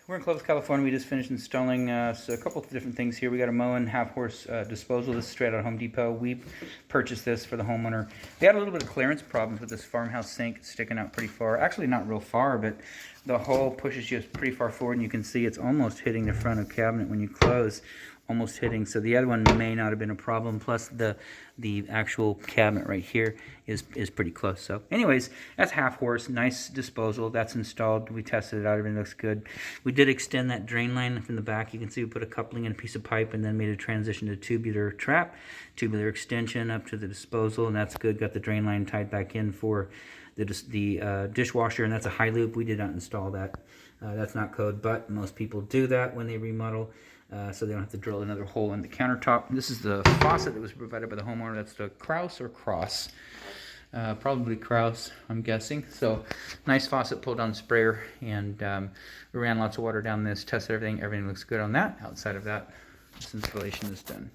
We're in Clovis, California. We just finished installing so a couple of different things here. We got a Moen half-horse disposal. This is straight out of Home Depot. We purchased this for the homeowner. We had a little bit of clearance problems with this farmhouse sink. It's sticking out pretty far. Actually, not real far, but the hole pushes you pretty far forward, and you can see it's almost hitting the front of the cabinet when you close. Almost hitting. So the other one may not have been a problem. Plus the actual cabinet right here is pretty close. So anyways, that's half horse. Nice disposal. That's installed. We tested it out. Everything looks good. We did extend that drain line from the back. You can see we put a coupling and a piece of pipe and then made a transition to tubular trap, tubular extension up to the disposal, and that's good. Got the drain line tied back in for the dishwasher, and that's a high loop. We did not install that. That's not code, but most people do that when they remodel. So they don't have to drill another hole in the countertop. This is the faucet that was provided by the homeowner. That's the Kraus or Cross. Probably Kraus, I'm guessing. So nice faucet, pull down sprayer, and we ran lots of water down this, tested everything. Everything looks good on that. Outside of that, this installation is done.